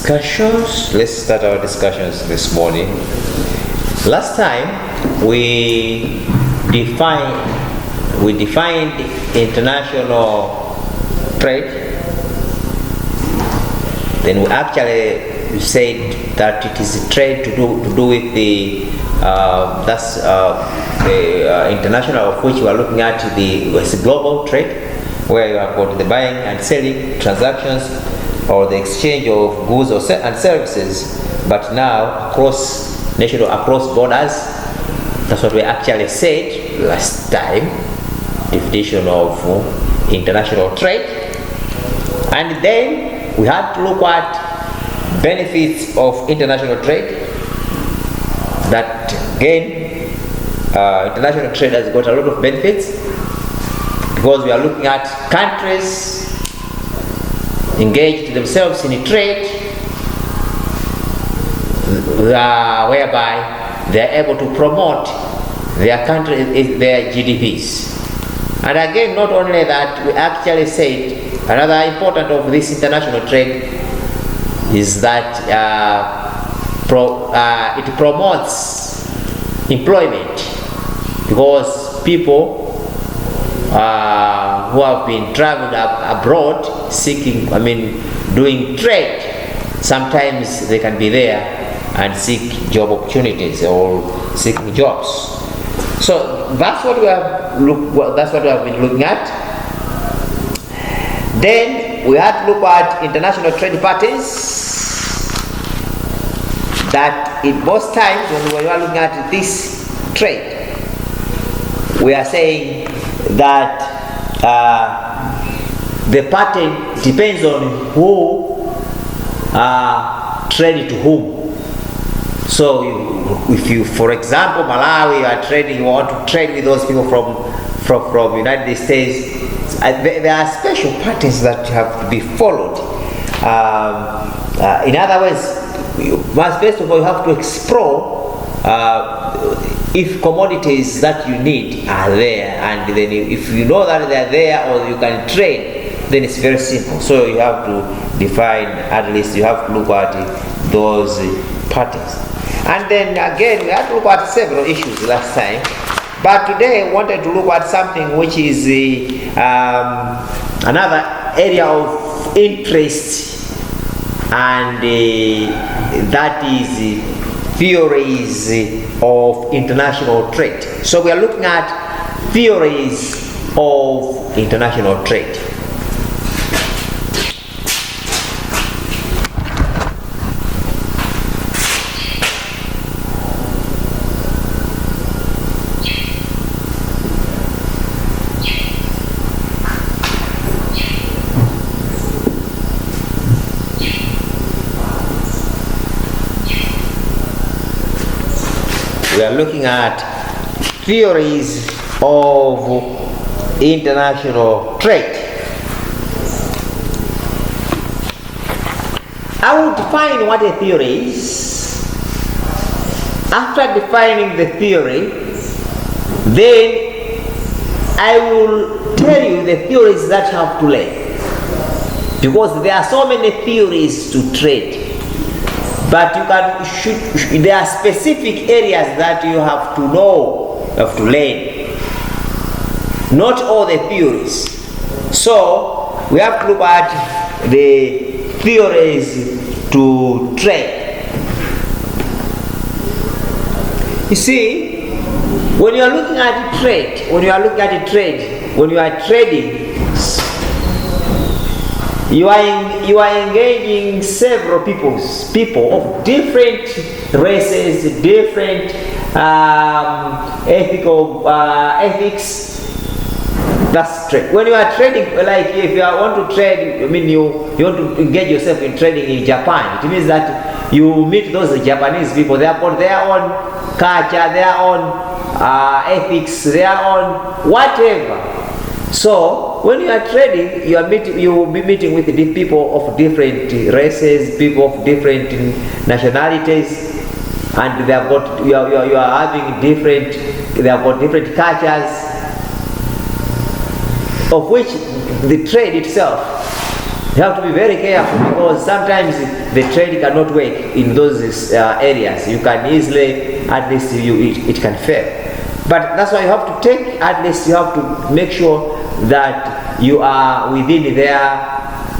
discussions. Let's start our discussions this morning. Last time we defined international trade. Then we actually said that it is trade to do with the international, of which we are looking at the global trade, where you have got the buying and selling transactions or the exchange of goods and services, but now across national, across borders. That's what we actually said last time, definition of international trade. And then we had to look at benefits of international trade. That again, international trade has got a lot of benefits, because we are looking at countries engaged themselves in trade, whereby they are able to promote their country, their GDPs. And again, not only that, we actually said another important of this international trade is that it promotes employment, because people who have been traveling abroad doing trade, sometimes they can be there and seek job opportunities or seeking jobs. So that's what we have been looking at. Then we had to look at international trade parties, that in most times when we are looking at this trade, we are saying that the party depends on who trade to whom. So if you, for example, Malawi, you want to trade with those people from United States, there are special parties that have to be followed. In other words, first of all, you have to explore if commodities that you need are there, and then if you know that they are there or you can trade, then it's very simple. So you have to define, at least you have to look at those parties. And then again, we had to look at several issues last time, but today I wanted to look at something which is another area of interest, and that is theories of international trade. So we are looking at theories of international trade. We are looking at theories of international trade. I will define what a theory is. After defining the theory, then I will tell you the theories that you have to learn, because there are so many theories to trade. But there are specific areas that you have to know, you have to learn. Not all the theories. So we have to look at the theories to trade. You see, when you are looking at trade, when you are trading, you are engaging several people of different races, different ethics. That's trade. When you are trading, like if you want to trade, you want to engage yourself in trading in Japan, it means that you meet those Japanese people. They have got their own culture, their own ethics, their own whatever. So when you are trading, you will be meeting with people of different races, people of different nationalities, and they have got you are having different. They have got different cultures, of which the trade itself You have to be very careful, because sometimes the trade cannot work in those areas. You can easily, at least it can fail. But that's why you have to take, at least you have to make sure that you are within their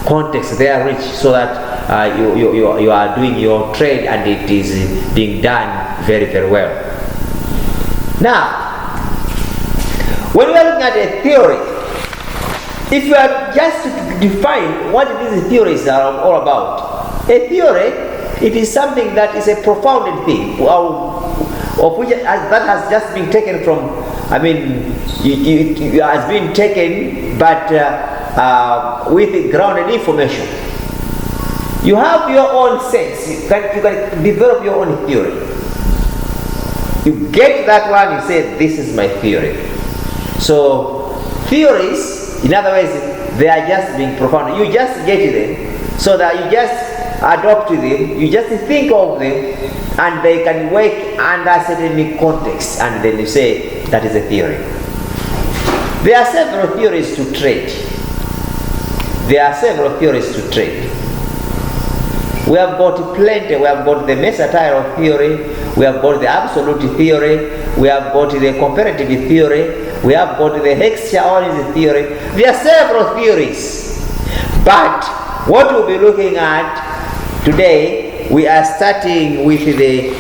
context, their reach, so that you are doing your trade and it is being done very, very well. Now, when we are looking at a theory, if you are just to define what these theories are all about, a theory, it is something that is a profound thing, of which that has just been taken from, I mean, it has been taken, but with grounded information. You have your own sense. You can develop your own theory. You get that one, you say, this is my theory. So, theories, in other words, they are just being profound. You just get them, so that you just adopt them, you just think of them, and they can work under certain context, and then you say, that is a theory. There are several theories to trade. There are several theories to trade. We have got plenty. We have got the Mercantile theory, we have got the absolute theory, we have got the comparative theory, we have got the extraordinary theory. There are several theories. But what we'll be looking at today, we are starting with the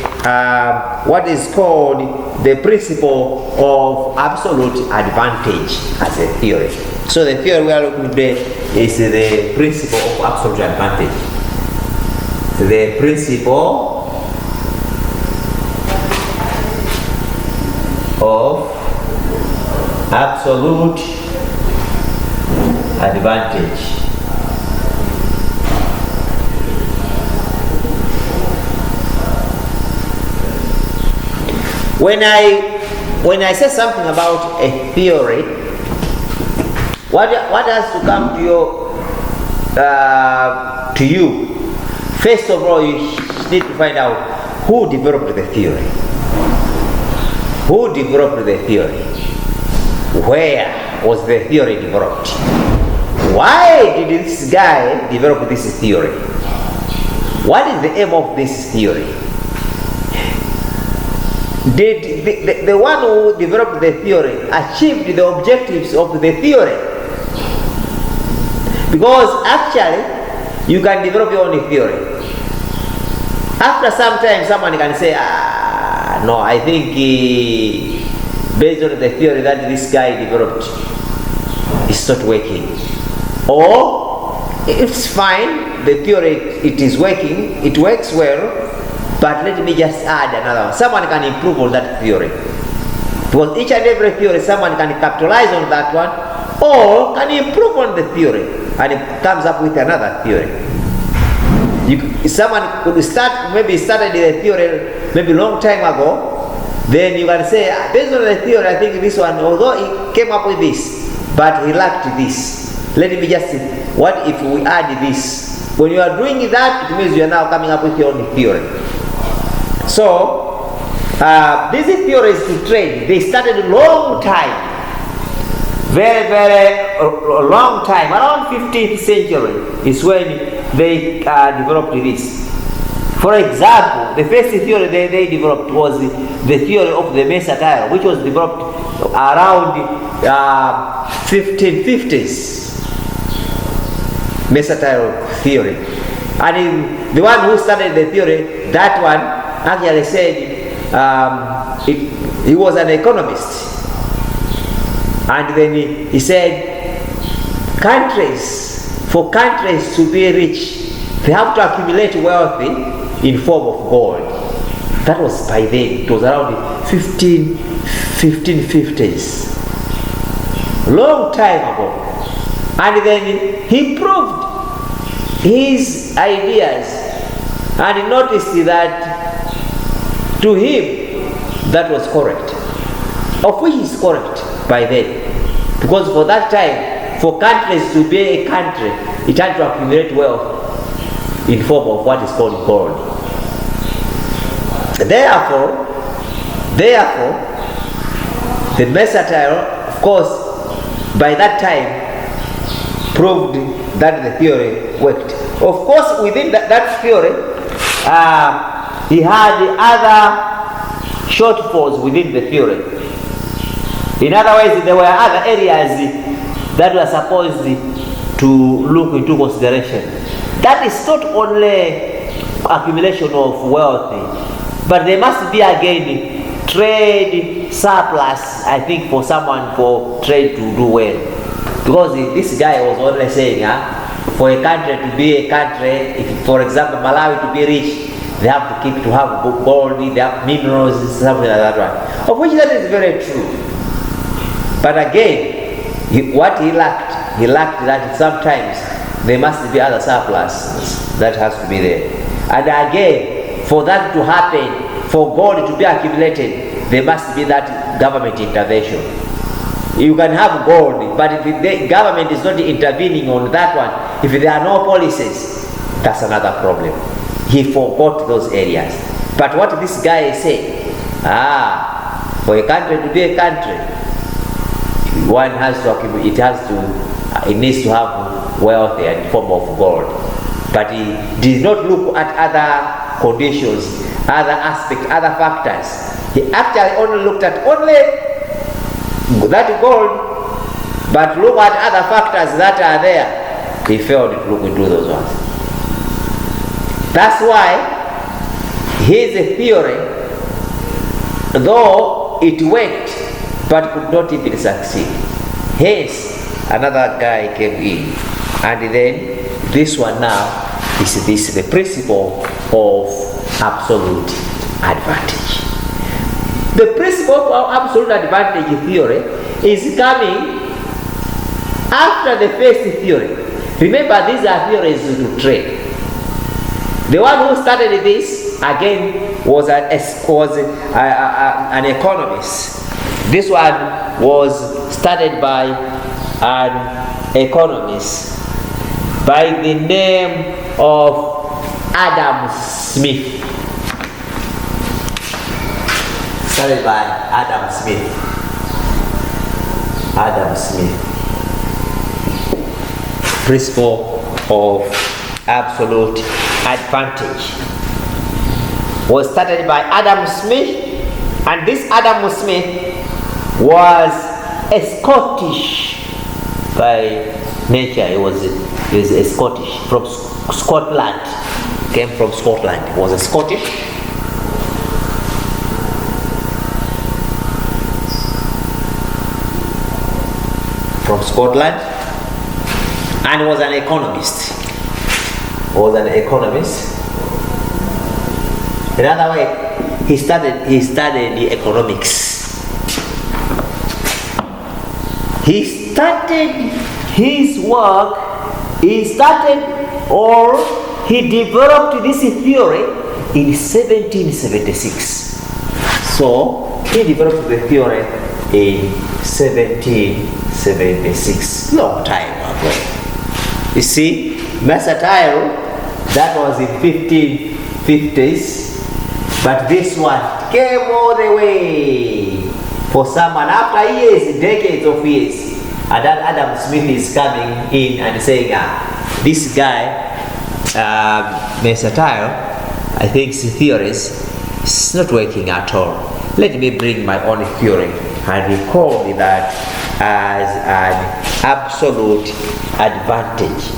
what is called the principle of absolute advantage as a theory. So the theory we are looking at today is the principle of absolute advantage. The principle of absolute advantage. When I say something about a theory, what has to come to you? First of all, you need to find out who developed the theory. Who developed the theory? Where was the theory developed? Why did this guy develop this theory? What is the aim of this theory? Did the one who developed the theory achieve the objectives of the theory? Because actually, you can develop your own theory. After some time, someone can say, no, I think based on the theory that this guy developed, it's not working. Or, it's fine, the theory, it is working, it works well, but let me just add another one. Someone can improve on that theory. Because each and every theory, someone can capitalize on that one, or can improve on the theory, and it comes up with another theory. Someone could started the theory maybe long time ago, then you can say, based on the theory, I think this one, although he came up with this, but he lacked this. Let me just see, what if we add this? When you are doing that, it means you are now coming up with your own theory. So, these theories to trade, they started a long time. Very, very long time. Around 15th century is when they developed this. For example, the first theory they developed was the theory of the Mercantile, which was developed around 1550s. Mercantile theory. And the one who started the theory, that one actually said he was an economist. And then he said, for countries to be rich, they have to accumulate wealth in form of gold. That was by then. It was around 1550s. Long time ago. And then he proved his ideas, and he noticed that to him that was correct. Of which is correct by then. Because for that time, for countries to be a country, it had to accumulate wealth in form of what is called gold. Therefore, the Mercantile, of course, by that time proved that the theory worked. Of course, within that theory, he had other shortfalls within the theory. In other words, there were other areas that were supposed to look into consideration. That is not only accumulation of wealth, but there must be again trade surplus, I think, for someone for trade to do well. Because this guy was always saying, for a country to be a country, if, for example, Malawi to be rich, they have to have gold, they have minerals, something like that one. Of which that is very true. But again, what he lacked that sometimes there must be other surplus that has to be there. And again, for that to happen, for gold to be accumulated, there must be that government intervention. You can have gold, but if the government is not intervening on that one, if there are no policies, that's another problem. He forgot those areas. But what this guy is saying, for a country to be a country, one has to accumulate, it needs to have wealth in form of gold. But he did not look at other conditions, other aspects, other factors. He actually only looked at that gold, but look at other factors that are there. He failed to look into those ones. That's why his theory, though it worked, but could not even succeed. Hence, another guy came in, and then this one now is the principle of absolute advantage. The principle of absolute advantage theory is coming after the first theory. Remember, these are theories to trade. The one who started this, again, was an economist. This one was started by an economist by the name of Adam Smith. Started by Adam Smith. Adam Smith. Principle of absolute advantage was started by Adam Smith, and this Adam Smith was a Scottish by nature. He was a Scottish from Scotland. Came from Scotland. He was a Scottish. From Scotland, and was an economist. In other words, he studied the economics. He started his work. He developed this theory in 1776. So he developed the theory in 1776, long time ago. You see, Mercantile, that was in 1550s, but this one came all the way for someone after years, decades of years. And then Adam Smith is coming in and saying, this guy, Mercantile, I think his theories is not working at all. Let me bring my own theory. And he called that as an absolute advantage.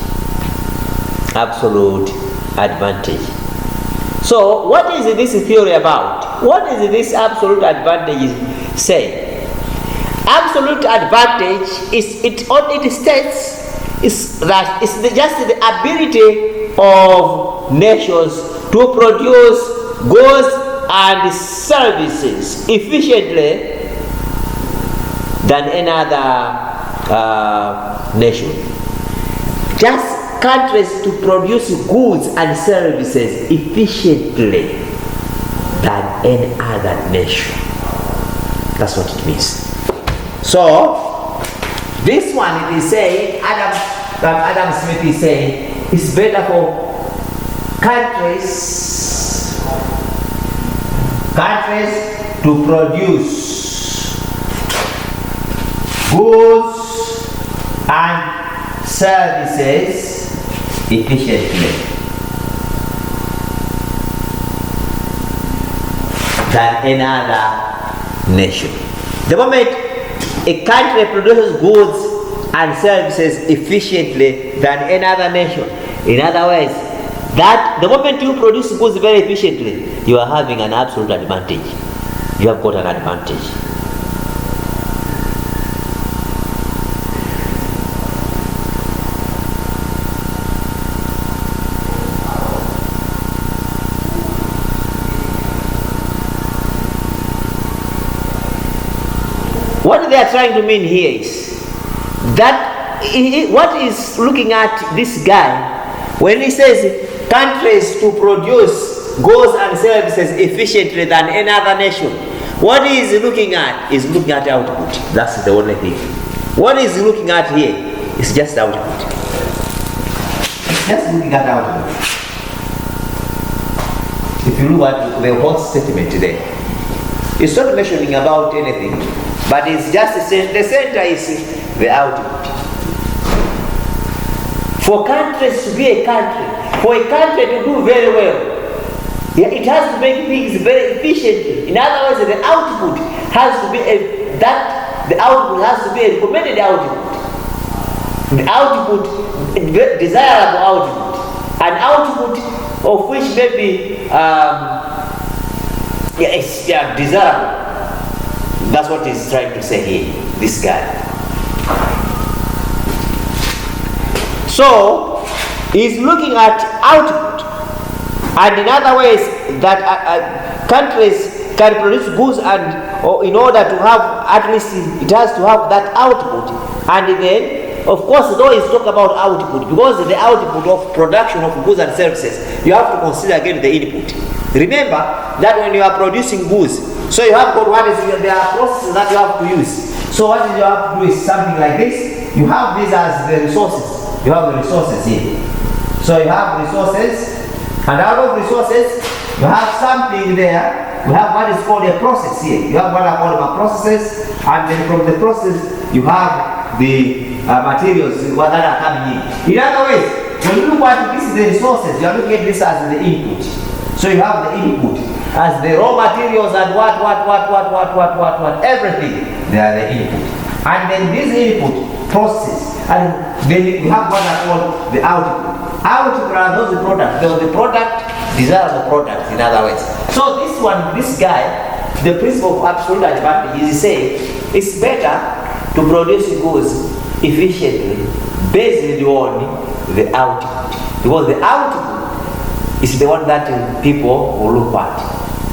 Absolute advantage. So what is this theory about? What is this absolute advantage saying? Absolute advantage it states is that it's just the ability of nations to produce goods and services efficiently than any other nation. Just countries to produce goods and services efficiently than any other nation. That's what it means. So, this one it is saying, Adam Smith is saying, it's better for countries to produce goods and services efficiently than another nation. The moment a country produces goods and services efficiently than another nation, in other words, that the moment you produce goods very efficiently, you are having an absolute advantage. You have got an advantage. What they are trying to mean here is that what is looking at this guy when he says countries to produce goods and services efficiently than another nation. What he is looking at is looking at output. That's the only thing. What he is looking at here is just output. It's just looking at output. If you look at the whole statement today, it's not mentioning about anything, but it's just the center is the output. For countries to be a country, for a country to do very well, it has to make things very efficiently. In other words, the output has to be a recommended output. The output, desirable output, an output of which may be desirable. That's what he's trying to say here, this guy. So, he's looking at output, and in other ways that countries can produce goods, and in order to have, at least it has to have that output. And then, of course, though he's talking about output, because the output of production of goods and services, you have to consider again the input. Remember that when you are producing goods, so you have got what is there are processes that you have to use. So what you have to do is something like this. You have these as the resources. You have the resources here. So you have resources, and out of resources, you have something there. You have what is called a process here. You have what are called processes, and then from the process, you have the materials that are coming in. In other words, when you look at this is the resources, you are looking at this as the input. So you have the input as the raw materials and what, everything. They are the input. And then this input process, and then you have what are called the output. Output are those products. The product, these are the products, in other words. So this guy, the principle of absolute advantage is saying it's better to produce goods efficiently based on the output. Because the output is the one that people will look at.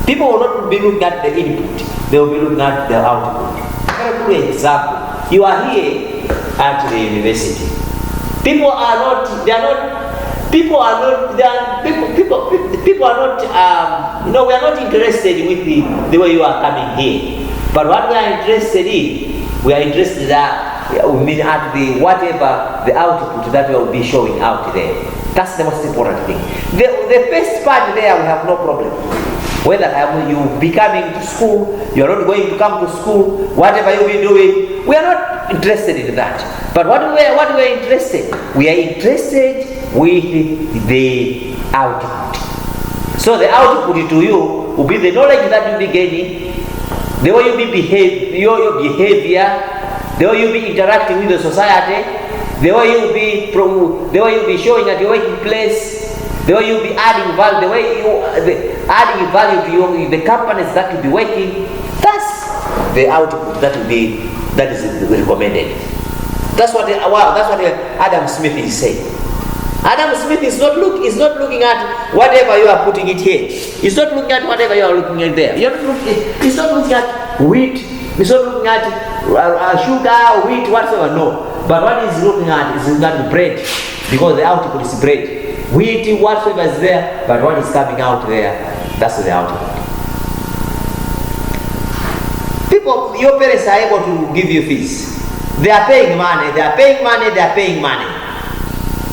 People will not be looking at the input, they will be looking at the output. I'm going to give you an example. You are here at the university. People are not interested with the way you are coming here. But what we are interested in, we are interested at the whatever the output that will be showing out there. That's the most important thing. The first part there, we have no problem. Whether you be coming to school, you are not going to come to school, whatever you be doing, we are not interested in that. But what we are interested, we are interested with the output. So the output to you will be the knowledge that you be gaining, the way you be your behavior, the way you be interacting with the society, the way you be showing at your working place, the way you be adding value, the way you adding value to the companies that will be working. That's the output that is recommended. That's what Adam Smith is saying. Adam Smith is not looking at whatever you are putting it here. He's not looking at whatever you are looking at there. He's not looking at wheat. He's not looking at sugar, wheat, whatsoever. No. But what he's looking at is not bread, because the output is bread. Wheat, whatsoever is there, but what is coming out there, that's the output. People, your parents are able to give you fees. They are paying money.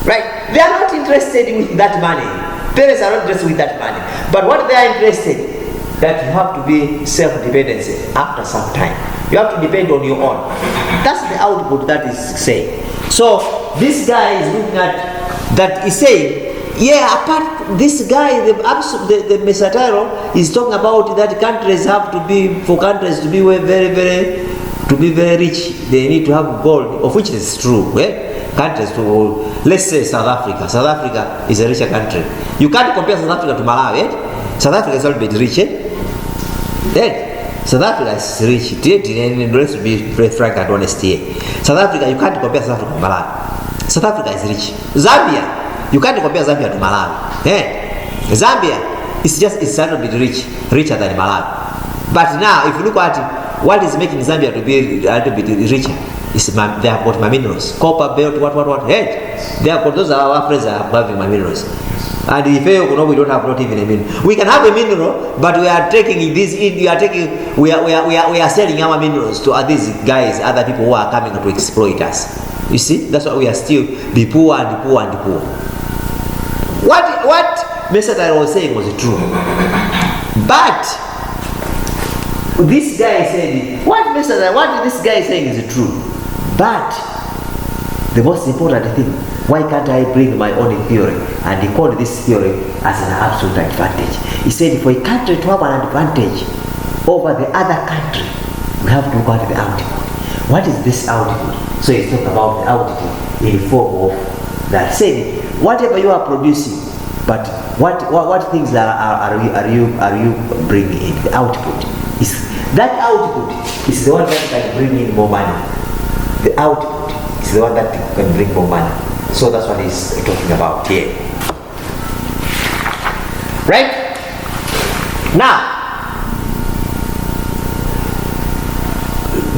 Right? They are not interested with that money. Parents are not interested with that money. But what they are interested, that you have to be self-dependency after some time. You have to depend on your own. That's the output that is saying. So this guy is looking at that. He's saying, yeah, apart this guy, the Mesatero is talking about that countries have to be, for countries to be very rich, they need to have gold, of which is true. Countries to, let's say South Africa. South Africa is a richer country. You can't compare South Africa to Malawi. South Africa is a little bit richer. South Africa is rich. Let's be very frank and honest here. South Africa, you can't compare South Africa to Malawi. South Africa is rich. Zambia, you can't compare Zambia to Malawi. Zambia it's a little bit richer than Malawi. But now, if you look at what is making Zambia to be a little bit richer, they have got my minerals, copper, belt, what. They have got, those are our friends that are having my minerals. And if you know, we don't have not even a mineral. We can have a mineral, but we are taking this. We are selling our minerals to these guys, other people who are coming to exploit us. You see, that's why we are still be poor and poor and poor. What Mesatero was saying was true, but this guy said what this guy is saying is true. But the most important thing, why can't I bring my own theory? And he called this theory as an absolute advantage. He said for a country to have an advantage over the other country, we have to look at the output. What is this output? So he's talking about the output in the form of that. Say whatever you are producing, but what things are you bringing in? The output is that output is the one that can bring in more money. The output is the one that can bring more money. So that's what he's talking about here. Right? Now,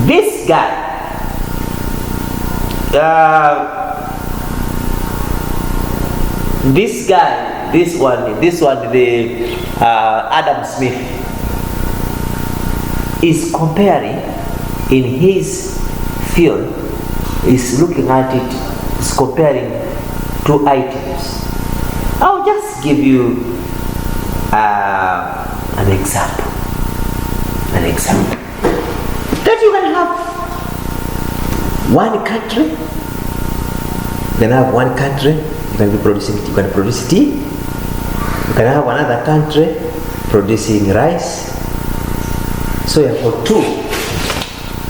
this guy, this one, the Adam Smith is comparing in his field, is looking at it, is comparing two items. I'll just give you an example. That you can have one country, you can be producing, you can produce tea. You can have another country producing rice. So you have got two.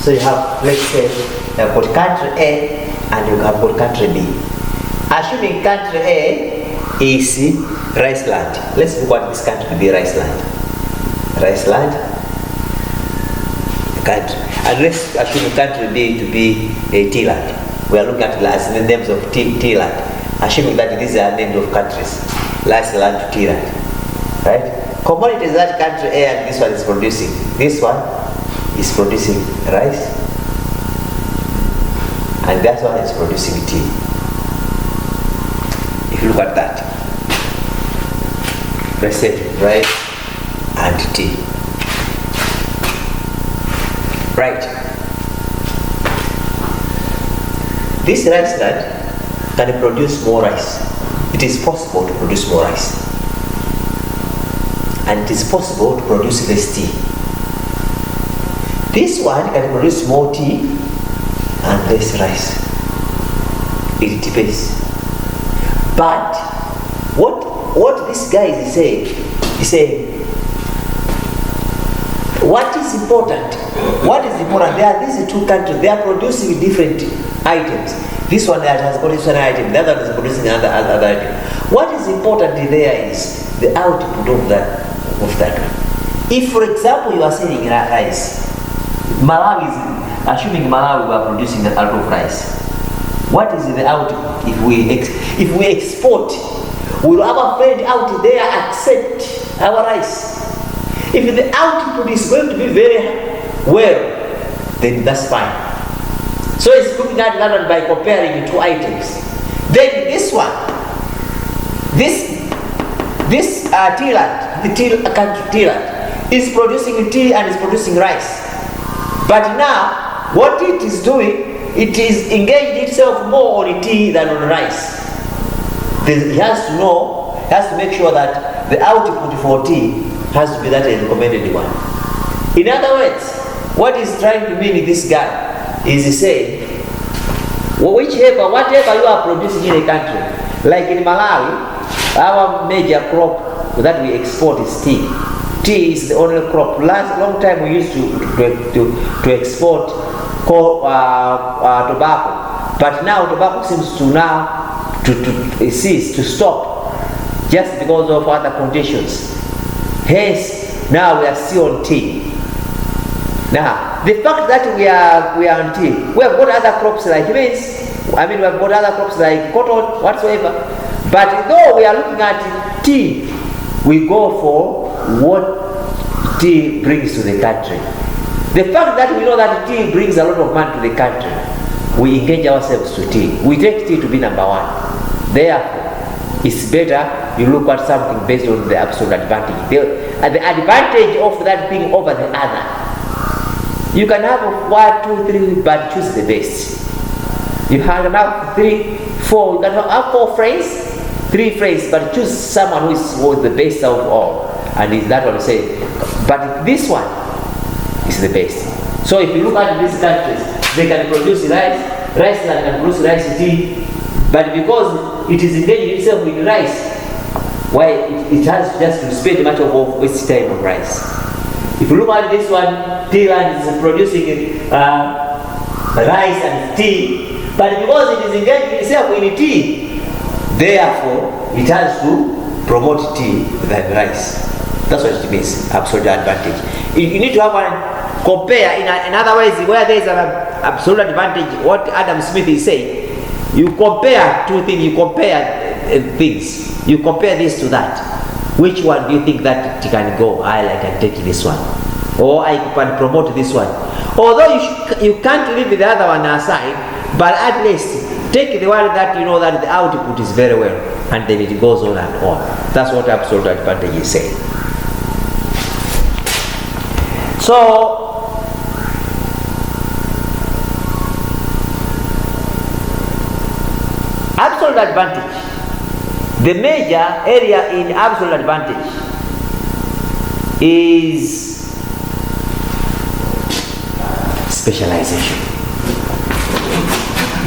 So you have, let's say, you have got country A and you have got country B. Assuming country A is rice land. Let's look at this country to be rice land. Country. And let's assume country B to be a tea land. We are looking at the names of tea land. Assuming that these are names of countries. Rice land to tea land. Right? Commodities that country A and this one is producing. This one is producing rice. And that one is producing tea. If you look at that. Let's say rice and tea. Right. This rice land can produce more rice. It is possible to produce more rice. And it is possible to produce less tea. This one can produce more tea and less rice. It depends. But what this guy is saying, what is important? There are these two countries, they are producing different items. This one has produced an item, the other one is producing another item. What is important there is the output of that one. If, for example, you are selling rice, assuming Malawi were producing a lot of rice, what is the output? If we export, will our friend out there accept our rice? If the output is going to be very well, then that's fine. So it's looking at that one by comparing the two items. Then this one, this tea land, the tea land is producing tea and is producing rice. But now, what it is doing, it is engaged itself more on tea than on rice. It has to make sure that the output for tea has to be that recommended one. In other words, what is trying to mean this guy is saying, whatever you are producing in a country. Like in Malawi, our major crop that we export is tea. Tea is the only crop. Long time we used to export tobacco, but now tobacco seems to now to cease, to stop, just because of other conditions. Hence, now we are still on tea. Now, the fact that we are on tea, we have got other crops like maize. We have got other crops like cotton, whatsoever. But though we are looking at tea, we go for what tea brings to the country. The fact that we know that tea brings a lot of money to the country, we engage ourselves to tea. We take tea to be number one. Therefore, it's better you look at something based on the absolute advantage. The advantage of that thing over the other. You can have 1, 2, 3, but choose the best. You can have 3, 4. You can have 4 friends, 3 friends, but choose someone who is the best of all. And is that what you say? But this one is the best. So if you look at these countries, they can produce rice land can produce rice tea, but because it is engaging itself with rice, why it has just to spend much of its time on rice. If you look at this one, tea land is producing rice and tea, but because it is engaging itself in tea, therefore it has to promote tea than rice. That's what it means, absolute advantage. You need to have one compare. In other ways, where there is an absolute advantage, what Adam Smith is saying, you compare two things, you compare things, you compare this to that. Which one do you think that it can go? I can take this one, or I can promote this one. Although you can't leave the other one aside, but at least take the one that you know that the output is very well, and then it goes on and on. That's what absolute advantage is saying. So, absolute advantage. The major area in absolute advantage is specialization.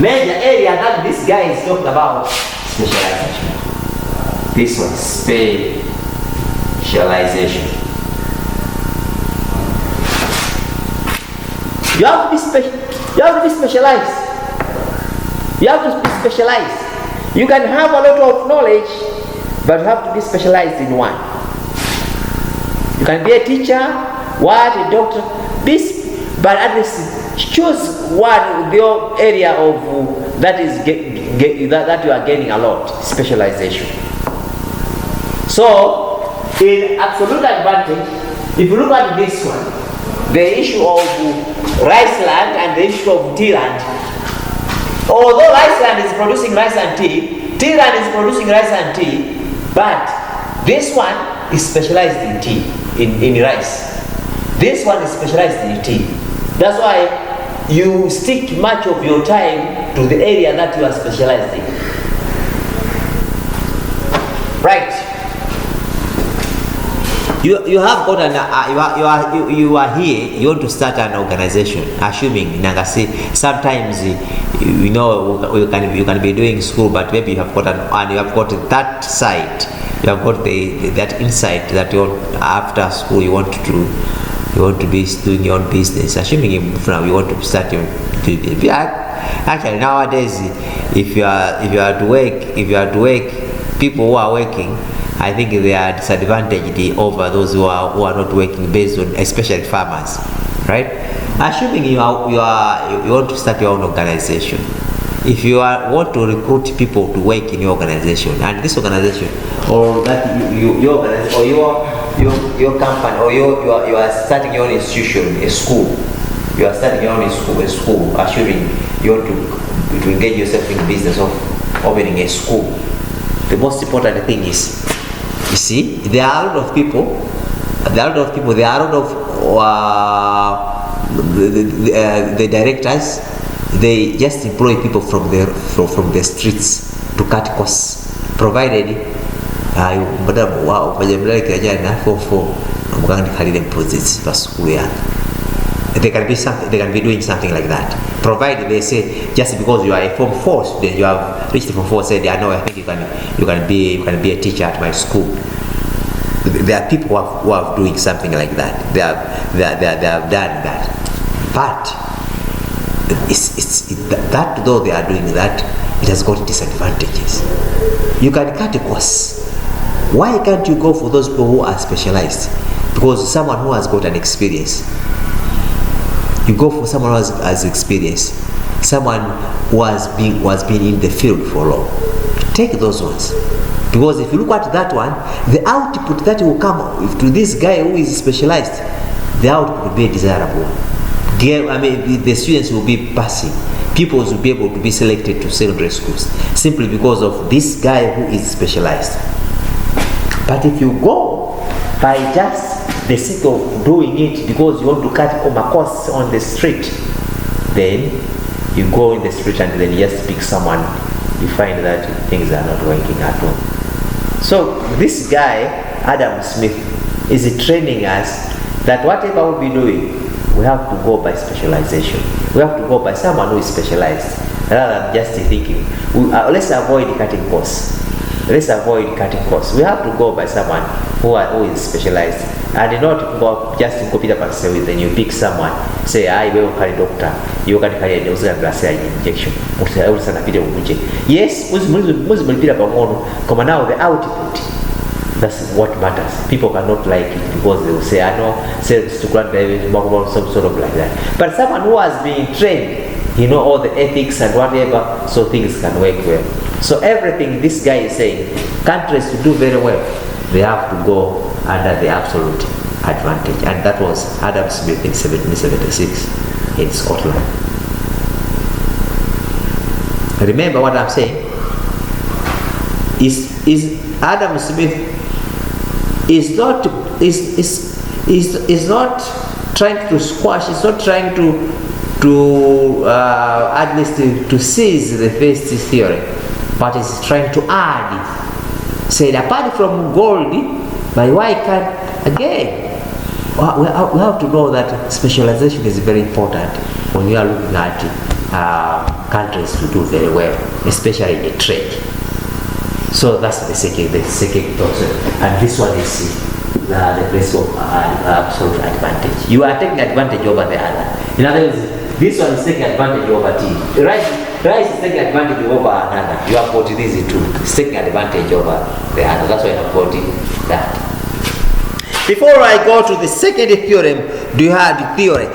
Major area that this guy is talking about, specialization. This one, specialization. You have to be specialized. You have to be specialized. You can have a lot of knowledge, but you have to be specialized in one. You can be a teacher, a doctor, but at least choose one your area of that is that you are gaining a lot, specialization. So, in absolute advantage, if you look at this one, the issue of rice land and the issue of tea land. Although rice land is producing rice and tea land is producing rice and tea, but this one is specialized in tea, in rice. This one is specialized in tea. That's why you stick much of your time to the area that you are specialized in. Right. You have got an you are here. You want to start an organization. Assuming Nangasi, sometimes you know you can be doing school, but maybe you have got and you have got that side. You have got that insight that you want, after school you want to be doing your own business. Assuming you want to start your business. Actually nowadays, if you are to work, people who are working, I think they are disadvantaged over those who are not working, based on especially farmers, right? Assuming you want to start your own organization. If you want to recruit people to work in your organization, and this organization, or that your organization, or your company, or you are starting your own institution, a school. You are starting your own school. Assuming you want to engage yourself in the business of opening a school. The most important thing is, you see, there are a lot of people. There are a lot of the directors. They just employ people from the streets to cut costs, provided madam wow majamlaki ajana 44 mugandi kalile deposits pa school yake. They can be something. They can be doing something like that, provided they say just because you are a Form 4 student, you have reached Form 4, said, "I know, I think you can be a teacher at my school." There are people who are doing something like that. They have done that, but that though they are doing that, it has got disadvantages. You can cut a course. Why can't you go for those people who are specialized? Because someone who has got an experience. You go for someone who has experience, someone who has been in the field for long. Take those ones. Because if you look at that one, the output that will come to this guy who is specialized, the output will be desirable. The students will be passing. Pupils will be able to be selected to secondary schools simply because of this guy who is specialized. But if you go by just the sake of doing it because you want to cut a course on the street, then you go in the street and then you just pick someone, you find that things are not working at all. So this guy, Adam Smith, is training us that whatever we'll be doing, we have to go by specialization. We have to go by someone who is specialized rather than just thinking, let's avoid cutting course. Let's avoid cutting costs. We have to go by someone who is specialized, and not go just to copy the person with. Then you pick someone, say, "I will carry doctor. You can carry a dose of injection." Yes, come now the output. That's what matters. People cannot like it because they will say, "I know, sales to grant some sort of like that." But someone who has been trained, all the ethics and whatever, so things can work well. So everything this guy is saying, countries to do very well, they have to go under the absolute advantage. And that was Adam Smith in 1776 in Scotland. Remember what I'm saying? Is Adam Smith is not trying to squash, is not trying to at least to seize the first theory, but is trying to add, said apart from gold, but why can't, again, we have to know that specialization is very important when you are looking at countries to do very well, especially in trade. So that's the second process, and this one is the place of absolute advantage. You are taking advantage over the other. In other words, this one is taking advantage over tea. Rice is taking advantage over another. You have got this too. It's taking advantage over the other. That's why I have got that. Before I go to the second theorem, do you have the theory?